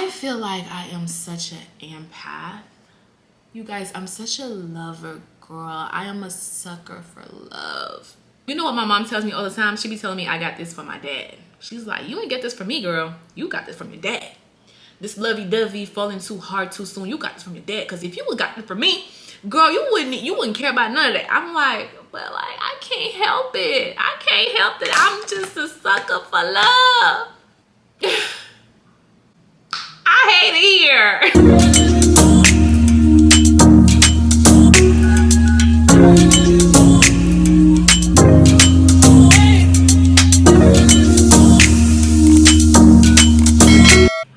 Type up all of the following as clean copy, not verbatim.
I feel like I am such an empath. You guys, I'm such a lover girl. I am a sucker for love. You know what my mom tells me all the time? She be telling me I got this from my dad. She's like, you ain't get this from me, girl. You got this from your dad. This lovey-dovey, falling too hard too soon. You got this from your dad. Because if you would got this from me, girl, you wouldn't care about none of that. I'm like, but like, I can't help it. I can't help it. I'm just a sucker for love. I hate it here.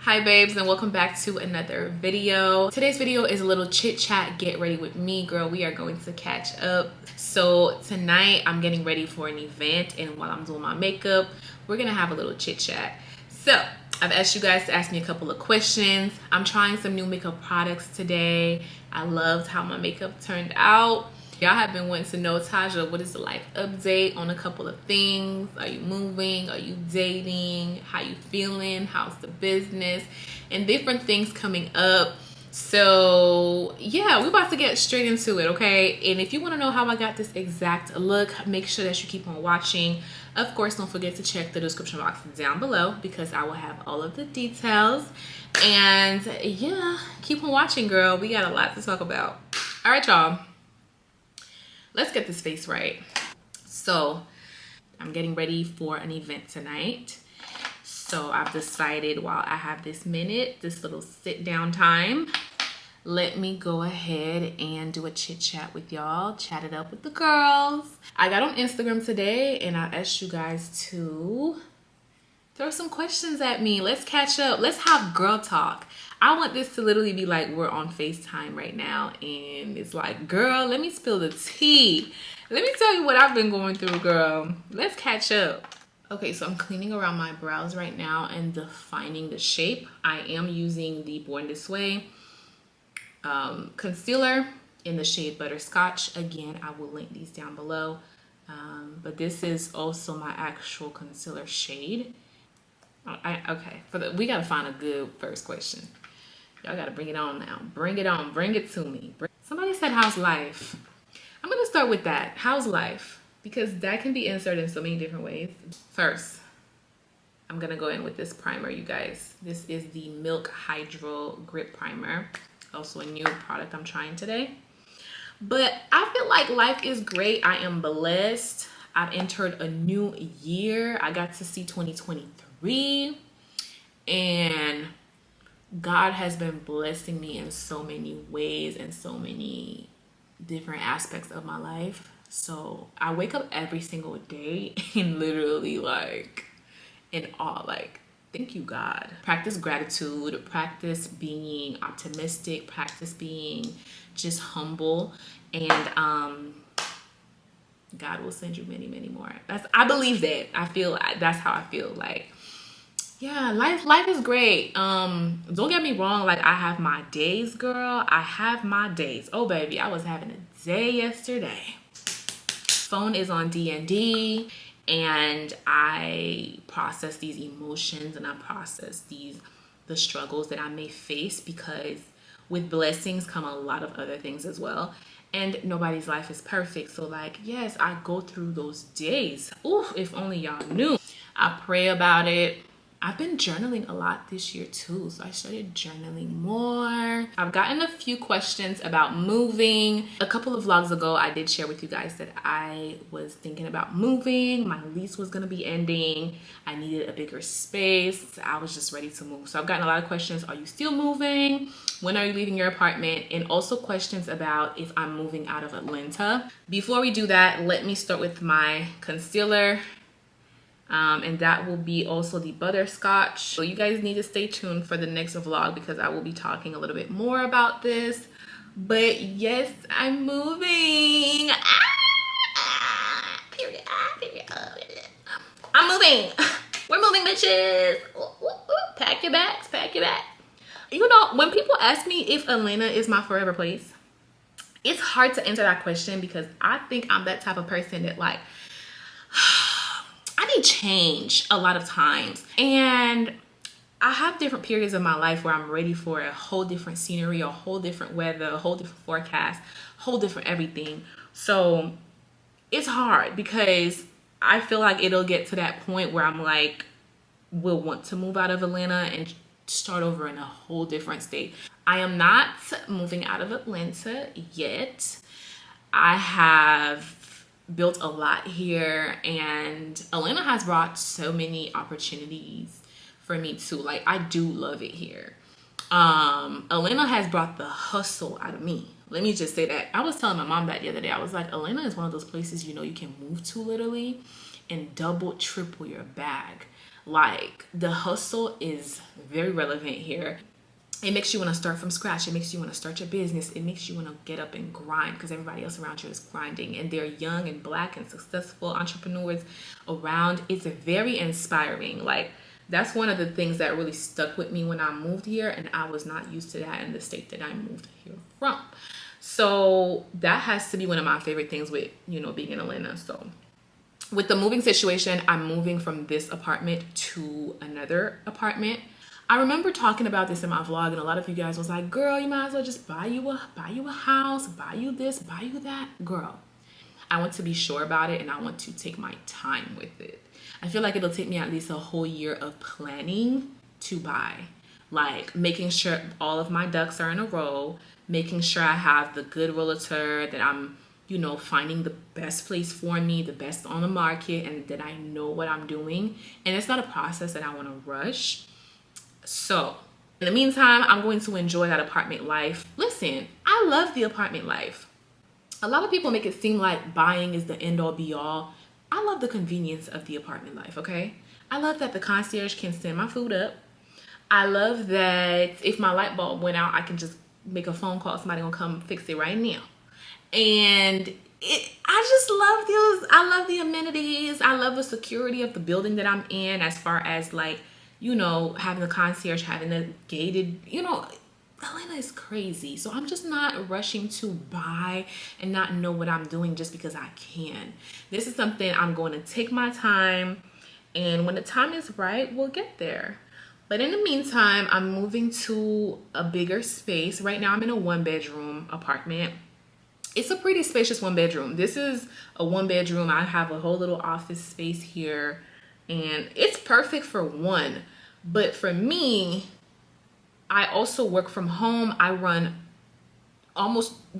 Hi babes, and welcome back to another video. Today's video is a little chit chat, get ready with me, girl. We are going to catch up. So tonight I'm getting ready for an event, and while I'm doing my makeup, we're gonna have a little chit chat. So I've asked you guys to ask me a couple of questions. I'm trying some new makeup products today. I loved how my makeup turned out. Y'all have been wanting to know, Tajah, what is the life update on a couple of things? Are you moving? Are you dating? How you feeling? How's the business? And different things coming up. So yeah, we're about to get straight into it, okay? And if you want to know how I got this exact look, make sure that you keep on watching. Of course, don't forget to check the description box down below because I will have all of the details. And yeah, keep on watching, girl. We got a lot to talk about. All right, y'all. Let's get this face right. So I'm getting ready for an event tonight. So I've decided while I have this minute, this little sit down time, let me go ahead and do a chit chat with y'all, chat it up with the girls. I got on Instagram today and I asked you guys to throw some questions at me. Let's catch up. Let's have girl talk. I want this to literally be like we're on FaceTime right now and it's like, girl, let me spill the tea. Let me tell you what I've been going through, girl. Let's catch up. Okay, so I'm cleaning around my brows right now and defining the shape. I am using the Born This Way concealer in the shade Butterscotch. Again, I will link these down below. But this is also my actual concealer shade. Okay, we gotta find a good first question. Y'all gotta bring it on now. Bring it on. Bring it to me. Somebody said, how's life? I'm gonna start with that. How's life? Because that can be inserted in so many different ways. First, I'm gonna go in with this primer, you guys. This is the Milk Hydro Grip Primer. Also a new product I'm trying today. But I feel like life is great. I am blessed. I've entered a new year. I got to see 2023. And God has been blessing me in so many ways and so many different aspects of my life. So I wake up every single day and literally like in awe, like, thank you, God. Practice gratitude, practice being optimistic, practice being just humble, and God will send you many, many more. I believe that. I feel that's how I feel. Like, yeah, life is great. Don't get me wrong, like I have my days, girl. I have my days. Oh baby, I was having a day yesterday. Phone is on D&D and I process these emotions and I process the struggles that I may face, because with blessings come a lot of other things as well. And nobody's life is perfect. So like, yes, I go through those days. Ooh, if only y'all knew. I pray about it. I've been journaling a lot this year too, so I started journaling more. I've gotten a few questions about moving. A couple of vlogs ago, I did share with you guys that I was thinking about moving. My lease was gonna be ending. I needed a bigger space. I was just ready to move. So I've gotten a lot of questions. Are you still moving? When are you leaving your apartment? And also questions about if I'm moving out of Atlanta. Before we do that, let me start with my concealer. And that will be also the Butterscotch. So you guys need to stay tuned for the next vlog because I will be talking a little bit more about this. But yes, I'm moving. Period. I'm moving. We're moving, bitches. Pack your bags, pack your bags. You know, when people ask me if Atlanta is my forever place, it's hard to answer that question because I think I'm that type of person that like, I need change a lot of times. And I have different periods of my life where I'm ready for a whole different scenery, a whole different weather, a whole different forecast, whole different everything. So it's hard because I feel like it'll get to that point where I'm like, will want to move out of Atlanta and start over in a whole different state. I am not moving out of Atlanta yet. I have built a lot here, and Atlanta has brought so many opportunities for me too. Like, I do love it here. Atlanta has brought the hustle out of me. Let me just say that. I was telling my mom that the other day. I was like, Atlanta is one of those places, you know, you can move to literally and double, triple your bag. Like, the hustle is very relevant here. It makes you want to start from scratch. It makes you want to start your business. It makes you want to get up and grind because everybody else around you is grinding, and they're young and black and successful entrepreneurs around. It's very inspiring. Like, that's one of the things that really stuck with me when I moved here, and I was not used to that in the state that I moved here from. So that has to be one of my favorite things with, you know, being in Atlanta. So with the moving situation, I'm moving from this apartment to another apartment. I remember talking about this in my vlog, and a lot of you guys was like, girl, you might as well just buy you a house, buy you this, buy you that. Girl, I want to be sure about it, and I want to take my time with it. I feel like it'll take me at least a whole year of planning to buy. Like, making sure all of my ducks are in a row, making sure I have the good realtor, that I'm, you know, finding the best place for me, the best on the market, and that I know what I'm doing. And it's not a process that I want to rush. So in the meantime, I'm going to enjoy that apartment life. Listen, I love the apartment life. A lot of people make it seem like buying is the end all be all. I love the convenience of the apartment life, okay? I love that the concierge can send my food up. I love that if my light bulb went out, I can just make a phone call. Somebody gonna come fix it right now. And I just love those. I love the amenities. I love the security of the building that I'm in, as far as, like, you know, having the concierge, having the gated, you know, Atlanta is crazy. So I'm just not rushing to buy and not know what I'm doing just because I can. This is something I'm going to take my time, and when the time is right, we'll get there. But in the meantime, I'm moving to a bigger space. Right now I'm in a 1-bedroom apartment. It's a pretty spacious 1-bedroom. This is a 1-bedroom. I have a whole little office space here, and it's perfect for one. But for me, I also work from home. I run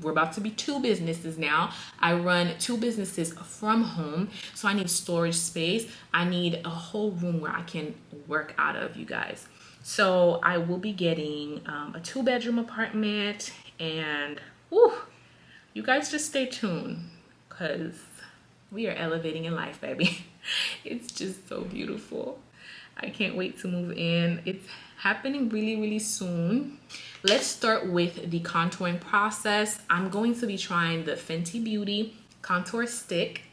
we're about to be 2 businesses now. I run 2 businesses from home. So I need storage space. I need a whole room where I can work out of, you guys. So I will be getting a 2-bedroom apartment, and whew, you guys just stay tuned because we are elevating in life, baby. It's just so beautiful. I can't wait to move in. It's happening really, really soon. Let's start with the contouring process. I'm going to be trying the Fenty Beauty contour stick.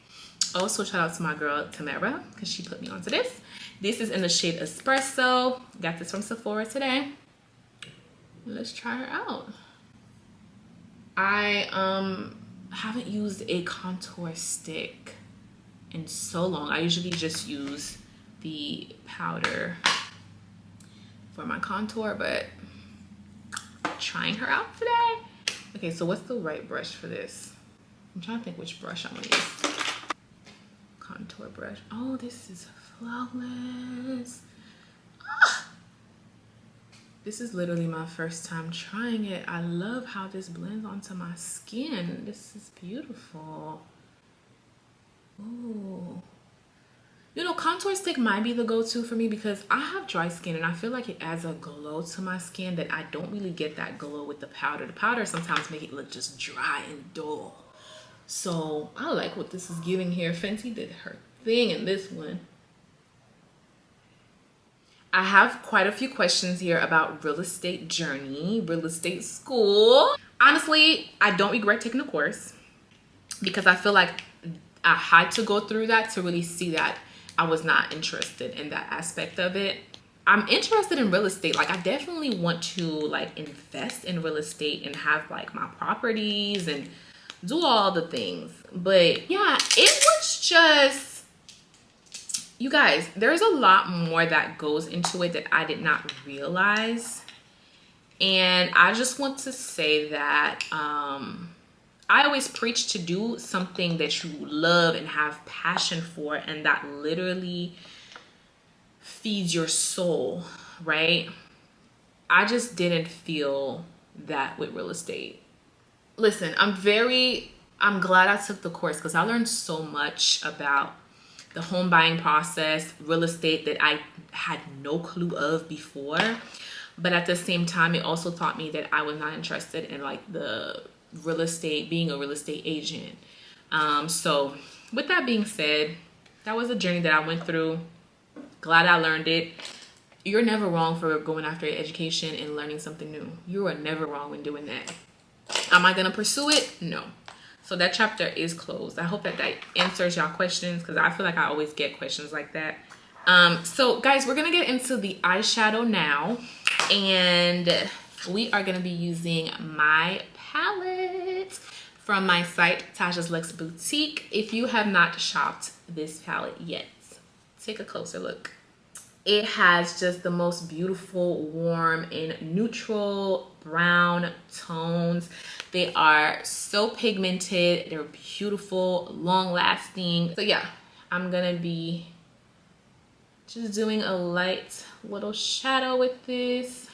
Also, shout out to my girl Tamara because she put me onto this. This is in the shade Espresso. Got this from Sephora today. Let's try her out. I haven't used a contour stick in so long. I usually just use the powder for my contour, but trying her out today. Okay, so what's the right brush for this? I'm trying to think which brush I'm gonna use. Contour brush. Oh, this is flawless. Ah! This is literally my first time trying it. I love how this blends onto my skin. This is beautiful. Ooh. You know, contour stick might be the go-to for me because I have dry skin, and I feel like it adds a glow to my skin that I don't really get that glow with the powder. The powder sometimes make it look just dry and dull. So I like what this is giving here. Fenty did her thing in this one. I have quite a few questions here about real estate journey, real estate school. Honestly, I don't regret taking the course because I feel like I had to go through that to really see that I was not interested in that aspect of it. I'm interested in real estate. Like, I definitely want to, like, invest in real estate and have, like, my properties and do all the things. But yeah, it was just You guys, there's a lot more that goes into it that I did not realize. And I just want to say that I always preach to do something that you love and have passion for, and that literally feeds your soul, right? I just didn't feel that with real estate. Listen, I'm glad I took the course because I learned so much about the home buying process, real estate, that I had no clue of before. But at the same time, it also taught me that I was not interested in like the real estate, being a real estate agent. So with that being said, that was a journey that I went through. Glad I learned it. You're never wrong for going after education and learning something new. You are never wrong when doing that. Am I going to pursue it? No. So that chapter is closed. I hope that answers y'all questions, because I feel like I always get questions like that. So guys, we're going to get into the eyeshadow now. And we are going to be using my palette from my site, Tajah's Luxe Boutique. If you have not shopped this palette yet, take a closer look. It has just the most beautiful, warm and neutral brown tones. They are so pigmented. They're beautiful, long lasting. So yeah, I'm gonna be just doing a light little shadow with this.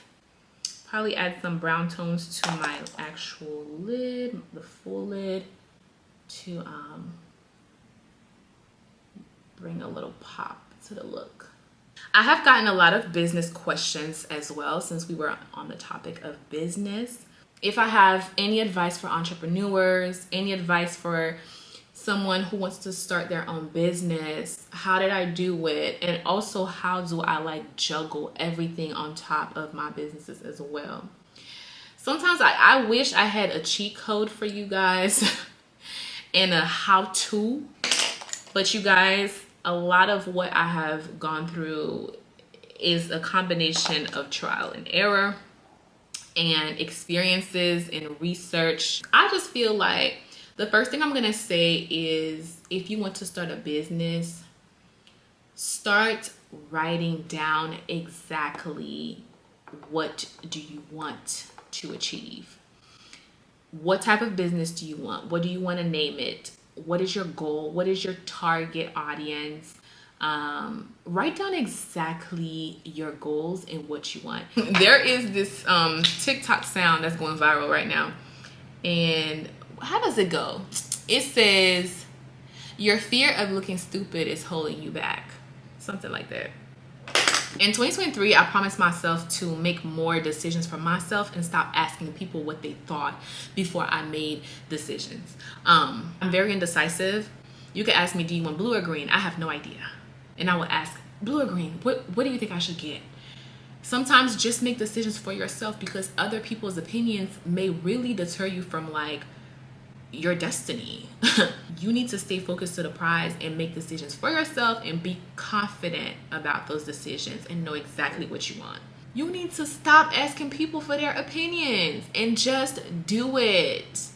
Probably add some brown tones to my actual lid, the full lid, to bring a little pop to the look. I have gotten a lot of business questions as well, since we were on the topic of business. If I have any advice for entrepreneurs, any advice for someone who wants to start their own business, how did I do it? And also, how do I like juggle everything on top of my businesses as well? Sometimes I wish I had a cheat code for you guys and a how-to, but you guys, a lot of what I have gone through is a combination of trial and error and experiences and research. I just feel like the first thing I'm gonna say is, if you want to start a business, start writing down exactly what do you want to achieve. What type of business do you want? What do you want to name it? What is your goal? What is your target audience? Write down exactly your goals and what you want. There is this TikTok sound that's going viral right now. And how does it go? It says, your fear of looking stupid is holding you back. Something like that. In 2023, I promised myself to make more decisions for myself and stop asking people what they thought before I made decisions. I'm very indecisive. You can ask me, do you want blue or green? I have no idea. And I will ask, blue or green? What do you think I should get? Sometimes just make decisions for yourself, because other people's opinions may really deter you from like your destiny. You need to stay focused to the prize and make decisions for yourself and be confident about those decisions and know exactly what you want. You need to stop asking people for their opinions and just do it.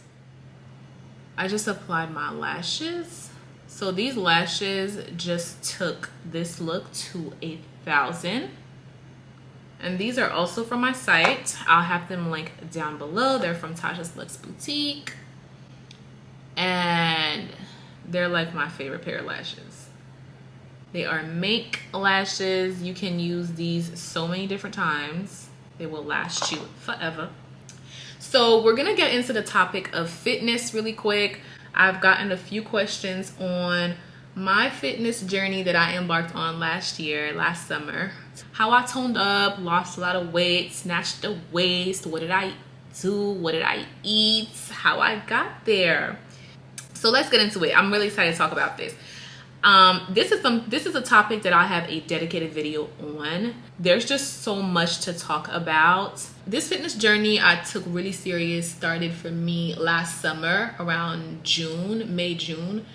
I just applied my lashes. So these lashes just took this look to 1,000. And these are also from my site. I'll have them linked down below. They're from Tajah's Luxe Boutique. And they're like my favorite pair of lashes. They are mink lashes. You can use these so many different times. They will last you forever. So we're gonna get into the topic of fitness really quick. I've gotten a few questions on my fitness journey that I embarked on last summer. How I toned up, lost a lot of weight, snatched the waist. What did I do? What did I eat? How I got there. So let's get into it. I'm really excited to talk about this. This is a topic that I have a dedicated video on. There's just so much to talk about. This fitness journey I took really serious started for me last summer around May, June.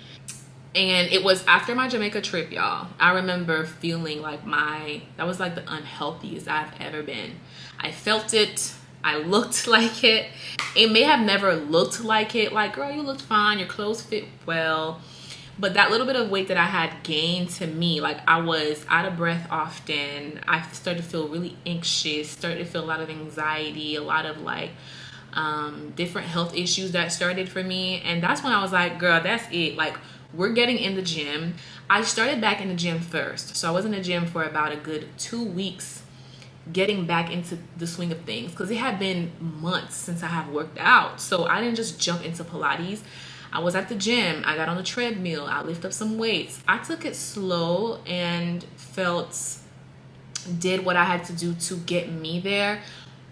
And it was after my Jamaica trip, y'all. I remember feeling like that was like the unhealthiest I've ever been. I felt it. I looked like it. It may have never looked like it. Like, girl, you looked fine. Your clothes fit well. But that little bit of weight that I had gained, to me, like, I was out of breath often. I started to feel really anxious, started to feel a lot of anxiety, a lot of like different health issues that started for me. And that's when I was like, girl, that's it. Like, we're getting in the gym. I started back in the gym first. So I was in the gym for about a good 2 weeks, getting back into the swing of things, because it had been months since I have worked out. So I didn't just jump into Pilates. I was at the gym. I got on the treadmill. I lifted up some weights. I took it slow and did what I had to do to get me there.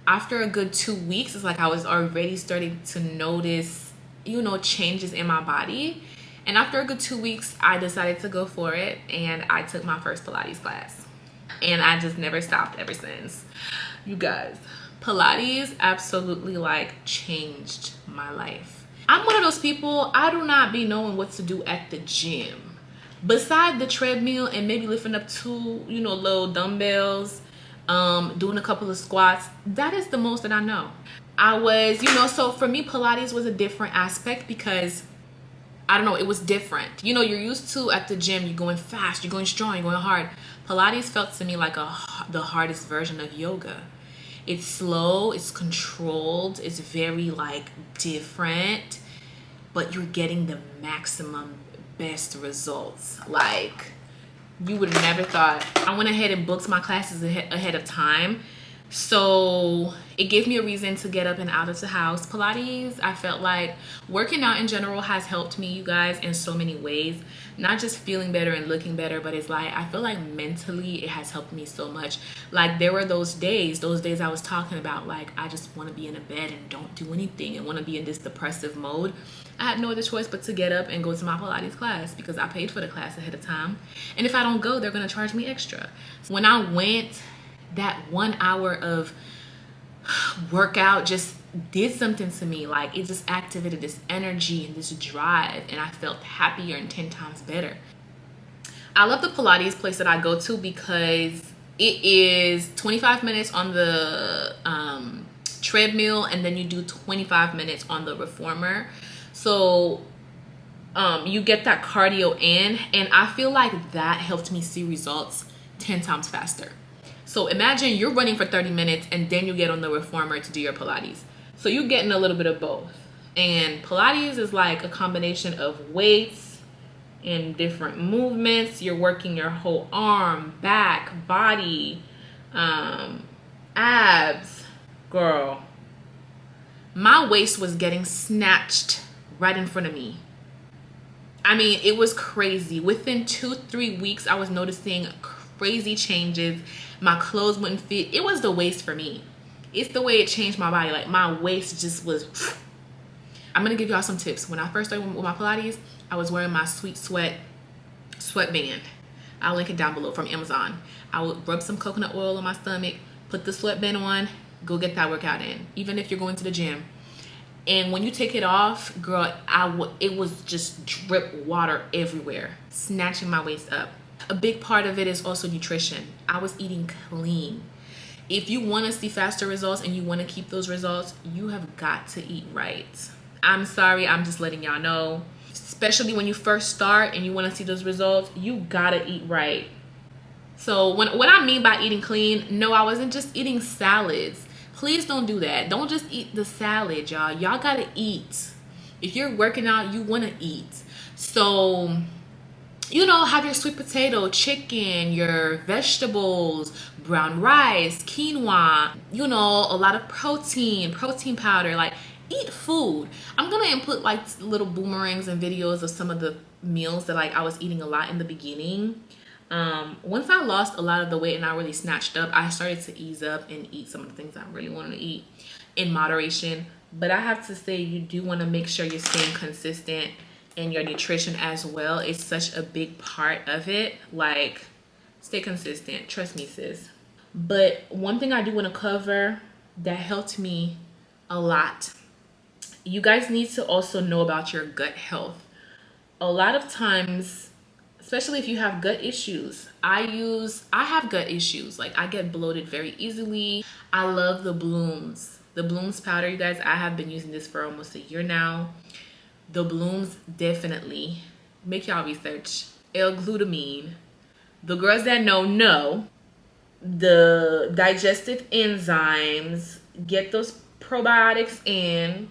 After a good 2 weeks, it's like I was already starting to notice, changes in my body. And after a good 2 weeks, I decided to go for it, and I took my first Pilates class. And I just never stopped ever since. You guys, Pilates absolutely like changed my life. I'm one of those people, I do not be knowing what to do at the gym. Beside the treadmill and maybe lifting up 2, little dumbbells, doing a couple of squats, that is the most that I know. I was, so for me, Pilates was a different aspect because, I don't know, it was different. You're used to at the gym, you're going fast, you're going strong, you're going hard. Pilates felt to me like the hardest version of yoga. It's slow, it's controlled, it's very like different, but you're getting the maximum best results. Like, you would have never thought. I went ahead and booked my classes ahead of time. So it gave me a reason to get up and out of the house. Pilates, I felt like working out in general has helped me, you guys, in so many ways. Not just feeling better and looking better, but it's like, I feel like mentally it has helped me so much. Like, there were those days I was talking about, like, I just want to be in a bed and don't do anything and want to be in this depressive mode. I had no other choice but to get up and go to my Pilates class because I paid for the class ahead of time. And if I don't go, they're going to charge me extra. So when I went, that 1 hour of workout just did something to me. Like, it just activated this energy and this drive, and I felt happier and 10 times better. I love the Pilates place that I go to because it is 25 minutes on the treadmill, and then you do 25 minutes on the reformer. So you get that cardio in, and I feel like that helped me see results 10 times faster. So imagine you're running for 30 minutes and then you get on the reformer to do your Pilates. So you're getting a little bit of both. And Pilates is like a combination of weights and different movements. You're working your whole arm, back, body, abs. Girl, my waist was getting snatched right in front of me. I mean, it was crazy. Within 2-3 weeks, I was noticing crazy changes. My clothes wouldn't fit. It was the waist for me. It's the way it changed my body. Like, my waist just was. I'm gonna give y'all some tips. When I first started with my Pilates, I was wearing my Sweet Sweat sweatband. I'll link it down below, from Amazon. I would rub some coconut oil on my stomach, put the sweatband on, go get that workout in, even if you're going to the gym. And when you take it off, girl, it was just drip water everywhere, snatching my waist up. A big part of it is also nutrition. I was eating clean. If you want to see faster results and you want to keep those results, you have got to eat right. I'm sorry, I'm just letting y'all know. Especially when you first start and you want to see those results, you gotta eat right. So what I mean by eating clean, no, I wasn't just eating salads. Please don't do that. Don't just eat the salad, y'all. Y'all gotta eat. If you're working out, you want to eat. So, have your sweet potato, chicken, your vegetables, brown rice, quinoa, a lot of protein powder. Like, eat food. I'm gonna input like little boomerangs and videos of some of the meals that I was eating a lot in the beginning. Once I lost a lot of the weight and I really snatched up, I started to ease up and eat some of the things I really wanted to eat in moderation. But I have to say, you do want to make sure you're staying consistent in your nutrition as well. It's such a big part of it. Like, stay consistent. Trust me, sis. But one thing I do want to cover that helped me a lot, you guys need to also know about your gut health. A lot of times, especially if you have gut issues, I have gut issues. Like, I get bloated very easily. I love the Blooms powder, you guys. I have been using this for almost a year now. The Blooms definitely Make y'all research. L-glutamine. The girls that know. The digestive enzymes. Get those probiotics in.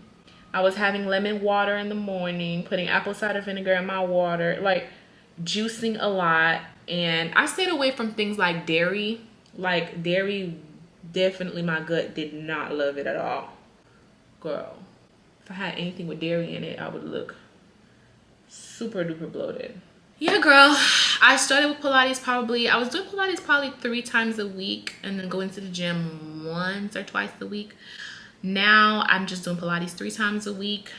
I was having lemon water in the morning, putting apple cider vinegar in my water, like juicing a lot. And I stayed away from things like dairy. Like dairy, definitely my gut did not love it at all. Girl, if I had anything with dairy in it, I would look super duper bloated. Yeah, girl, I started with Pilates I was doing Pilates probably 3 times a week and then going to the gym once or twice a week. Now I'm just doing Pilates 3 times a week.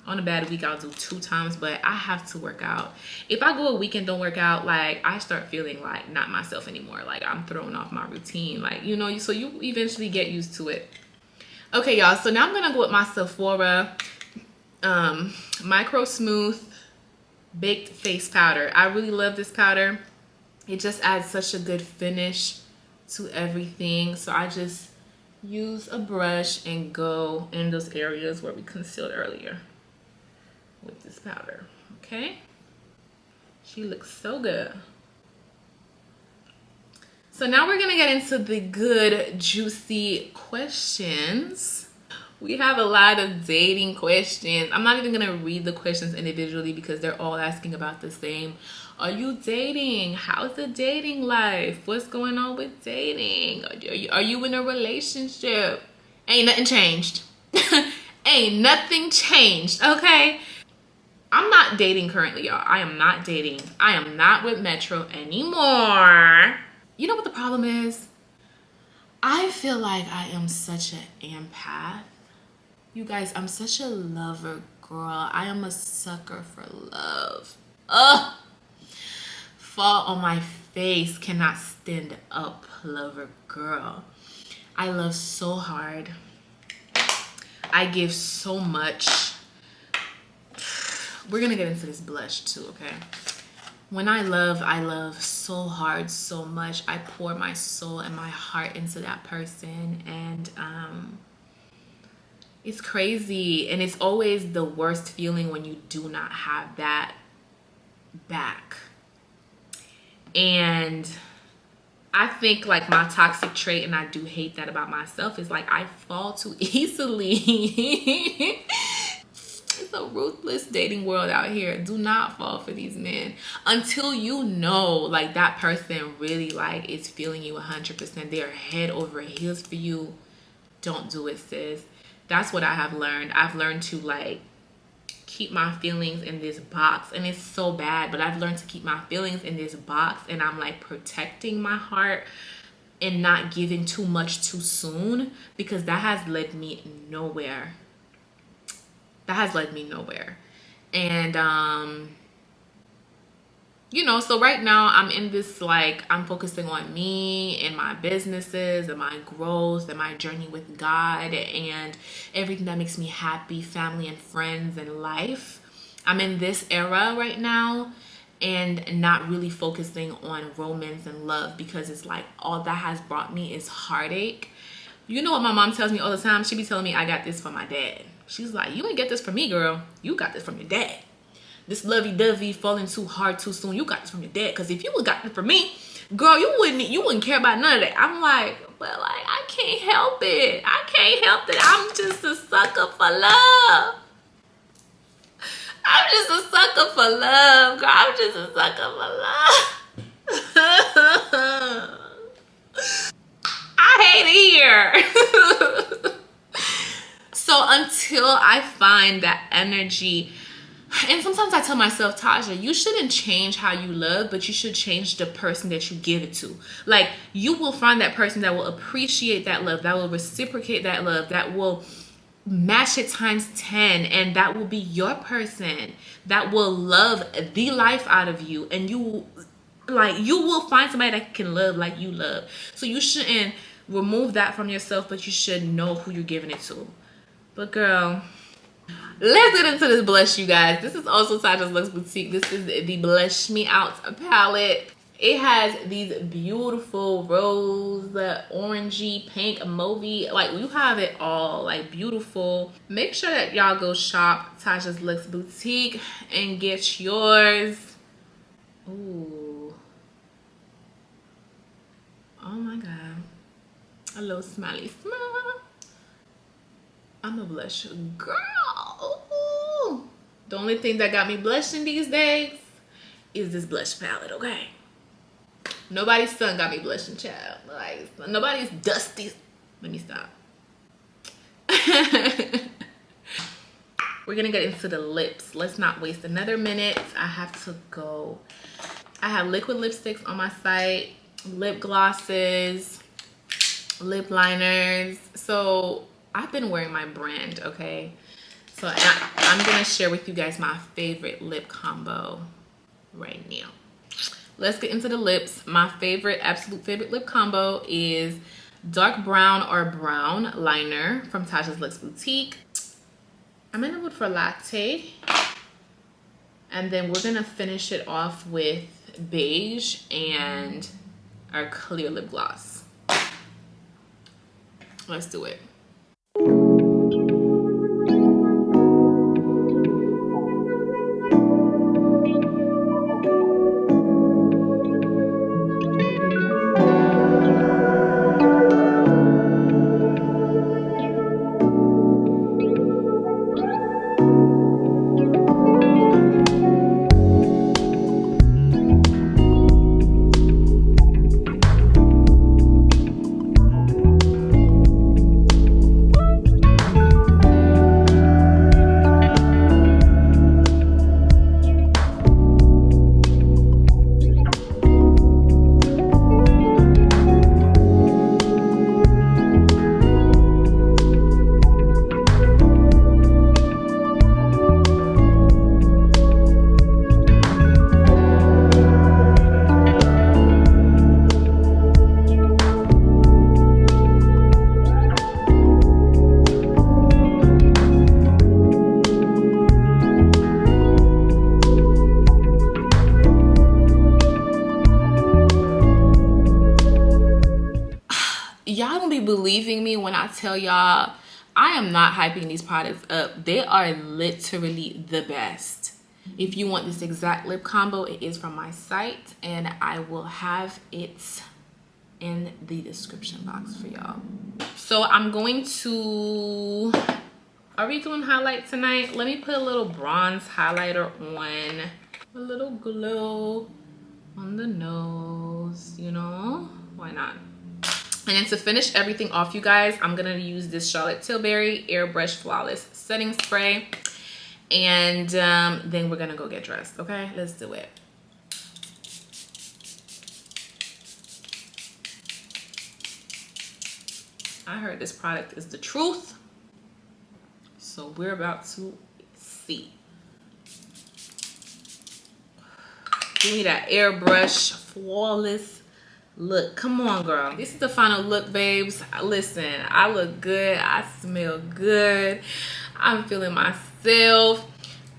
On a bad week, I'll do 2 times, but I have to work out. If I go a week and don't work out, like, I start feeling like not myself anymore. Like, I'm throwing off my routine. Like, you know, so you eventually get used to it. Okay, y'all, so now I'm gonna go with my Sephora Micro Smooth Baked Face Powder. I really love this powder. It just adds such a good finish to everything. So I just use a brush and go in those areas where we concealed earlier with this powder. Okay, she looks so good. So now we're gonna get into the good juicy questions. We have a lot of dating questions. I'm not even gonna read the questions individually because they're all asking about the same. Are you dating? How's the dating life? What's going on with dating? Are you in a relationship? Ain't nothing changed. Ain't nothing changed, okay? I'm not dating currently, y'all. I am not dating. I am not with Metro anymore. You know what the problem is? I feel like I am such an empath. You guys, I'm such a lover girl. I am a sucker for love. Ugh. Fall on my face. Cannot stand up, lover girl. I love so hard. I give so much. We're gonna get into this blush too, okay? When I love so hard, so much. I pour my soul and my heart into that person, and it's crazy. And it's always the worst feeling when you do not have that back. And I think like my toxic trait, and I do hate that about myself, is like I fall too easily. It's a ruthless dating world out here. Do not fall for these men until you know like that person really like is feeling you 100%. They are head over heels for you. Don't do it, sis. That's what I have learned. I've learned to like keep my feelings in this box, and it's so bad, but I've learned to keep my feelings in this box, and I'm like protecting my heart and not giving too much too soon, because that has led me nowhere. And you know, so right now I'm in this like I'm focusing on me and my businesses and my growth and my journey with God and everything that makes me happy, family and friends and life. I'm in this era right now and not really focusing on romance and love, because it's like all that has brought me is heartache. You know what my mom tells me all the time? She be telling me I got this from my dad. She's like, you ain't get this from me, girl. You got this from your dad. This lovey-dovey, falling too hard too soon. You got this from your dad. Because if you would got this from me, girl, you wouldn't care about none of that. I'm like, but like, I can't help it. I can't help it. I'm just a sucker for love. I'm just a sucker for love, girl. I'm just a sucker for love. I hate it here. So until I find that energy, and sometimes I tell myself, Tajah, you shouldn't change how you love, but you should change the person that you give it to. Like, you will find that person that will appreciate that love, that will reciprocate that love, that will match it times 10, and that will be your person that will love the life out of you. And you will find somebody that can love like you love. So you shouldn't remove that from yourself, but you should know who you're giving it to. But girl, let's get into this blush, you guys. This is also Tajah's Luxe Boutique. This is the Blush Me Out palette. It has these beautiful rose, orangey, pink, mauvey. Like, you have it all, like, beautiful. Make sure that y'all go shop Tajah's Looks Boutique and get yours. Ooh. Oh my God. A little smiley smile. I'm a blush girl. Ooh. The only thing that got me blushing these days is this blush palette, okay? Nobody's son got me blushing, child. Like, nobody's dusty. Let me stop. We're gonna get into the lips. Let's not waste another minute. I have to go. I have liquid lipsticks on my site, lip glosses, lip liners. So I've been wearing my brand, okay? So I'm gonna share with you guys my favorite lip combo right now. Let's get into the lips. My favorite, absolute favorite lip combo is dark brown or brown liner from Tajah's Looks Boutique. I'm in the mood for latte. And then we're gonna finish it off with beige and our clear lip gloss. Let's do it. Y'all don't be believing me when I tell y'all I am not hyping these products up. They are literally the best. If you want this exact lip combo, it is from my site, and I will have it in the description box for y'all. So I'm going to, are we doing highlight tonight? Let me put a little bronze highlighter on, a little glow on the nose, you know, why not? And then to finish everything off, you guys, I'm gonna use this Charlotte Tilbury Airbrush Flawless Setting Spray. And then we're gonna go get dressed, okay? Let's do it. I heard this product is the truth. So we're about to see. Give me that airbrush flawless look. Come on, girl. This is the final look, babes. Listen, I look good. I smell good. I'm feeling myself.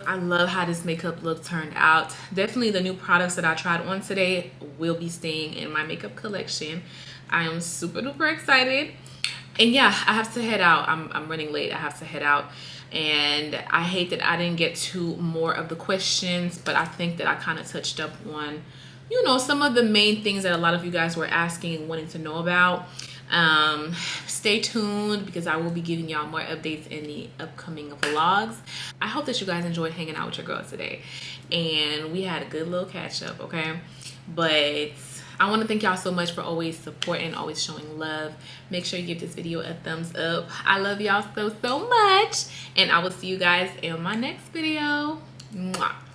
I love how this makeup look turned out. Definitely the new products that I tried on today will be staying in my makeup collection. I am super duper excited. And yeah, I have to head out. I'm running late. I have to head out. And I hate that I didn't get to more of the questions, but I think that I kind of touched up on, you know, some of the main things that a lot of you guys were asking and wanting to know about. Stay tuned because I will be giving y'all more updates in the upcoming vlogs. I hope that you guys enjoyed hanging out with your girl today. And we had a good little catch up, okay? But I want to thank y'all so much for always supporting, always showing love. Make sure you give this video a thumbs up. I love y'all so much. And I will see you guys in my next video. Mwah.